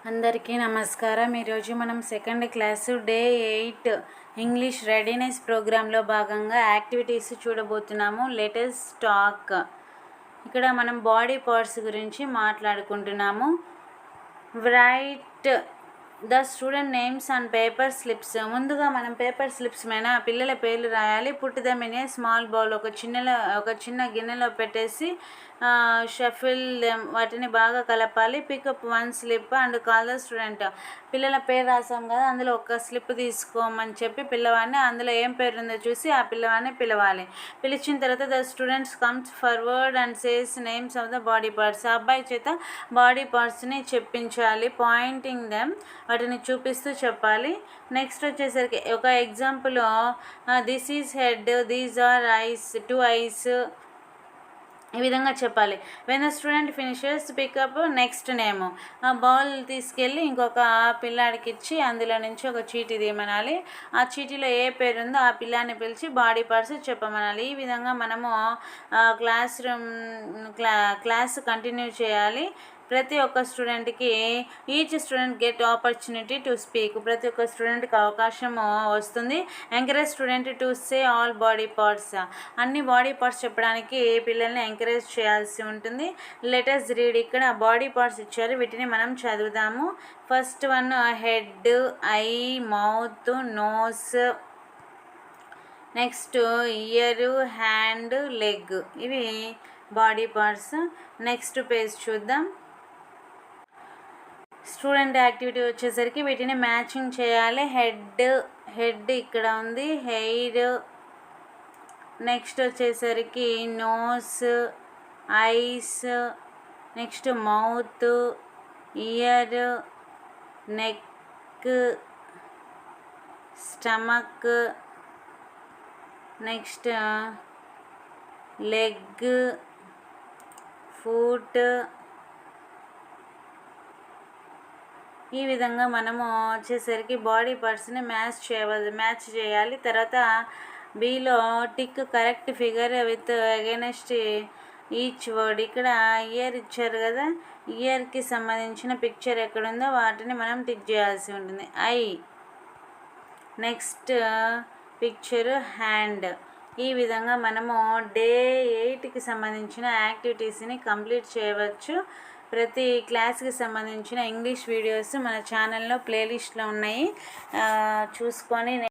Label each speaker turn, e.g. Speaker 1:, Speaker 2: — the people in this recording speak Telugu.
Speaker 1: అందరికీ నమస్కారం. ఈరోజు మనం second class day 8 English readiness ప్రోగ్రాంలో భాగంగా యాక్టివిటీస్ చూడబోతున్నాము. Let us talk. ఇక్కడ మనం బాడీ పార్ట్స్ గురించి మాట్లాడుకుంటున్నాము. Write the student names on paper slips. ముందుగా మనం పేపర్ స్లిప్స్ మీద పిల్లల పేర్లు రాయాలి. Put them in a small bowl. ఒక చిన్న గిన్నెలో పెట్టేసి షఫిల్ దెమ్, వాటిని బాగా కలపాలి. Pick up one slip and call the student. పిల్లల పేరు రాసాం కదా, అందులో ఒక స్లిప్ తీసుకోమని చెప్పి పిల్లవాడిని అందులో ఏం పేరు ఉందో చూసి ఆ పిల్లవాడిని పిలవాలి. పిలిచిన తర్వాత the students comes forward and says names of the body parts. ఆ అబ్బాయి చేత బాడీ పార్ట్స్ని చెప్పించాలి. పాయింటింగ్ దెమ్, వాటిని చూపిస్తూ చెప్పాలి. నెక్స్ట్ వచ్చేసరికి ఒక example, this is head, these are eyes, 2 eyes, ఈ విధంగా చెప్పాలి. When the student finishes pick up next name. ఆ బౌల్ తీసుకెళ్ళి ఇంకొక పిల్లాడికి ఇచ్చి అందులో నుంచి ఒక చీటీ తీయమనాలి. ఆ చీటీలో ఏ పేరు ఉందో ఆ పిల్లాన్ని పిలిచి బాడీ పార్ట్స్ చెప్పమనాలి. ఈ విధంగా మనము క్లాస్ కంటిన్యూ చేయాలి. ప్రతి ఒక్క స్టూడెంట్కి each student get opportunity to speak. ప్రతి ఒక్క స్టూడెంట్కి అవకాశం వస్తుంది. Encourage student to say all body parts. అన్ని బాడీ పార్ట్స్ చెప్పడానికి పిల్లల్ని ఎంకరేజ్ చేయాల్సి ఉంటుంది. Let us read. ఇక్కడ బాడీ పార్ట్స్ ఇచ్చారు, వీటిని మనం చదువుదాము. First one head, eye, mouth, nose, next ear, hand, leg. ఇవి బాడీ పార్ట్స్. నెక్స్ట్ పేజ్ చూద్దాం. స్టూడెంట్ యాక్టివిటీ వచ్చేసరికి వీటిని మ్యాచింగ్ చేయాలి. హెడ్ ఇక్కడ ఉంది, హెయిర్, నెక్స్ట్ వచ్చేసరికి nose, eyes, next mouth, year, neck, stomach, next leg, foot. ఈ విధంగా మనము వచ్చేసరికి బాడీ పార్ట్స్ని మ్యాచ్ చేయాలి. తర్వాత below tick correct figure with against each word. ఇక్కడ ఇయర్ ఇచ్చారు కదా, ఇయర్కి సంబంధించిన పిక్చర్ ఎక్కడుందో వాటిని మనం టిక్ చేయాల్సి ఉంటుంది. I, next picture hand. ఈ విధంగా మనము డే 8కి సంబంధించిన యాక్టివిటీస్ని కంప్లీట్ చేయవచ్చు. ప్రతి క్లాస్కి సంబంధించిన ఇంగ్లీష్ వీడియోస్ మన ఛానల్లో ప్లేలిస్ట్లో ఉన్నాయి, చూసుకొని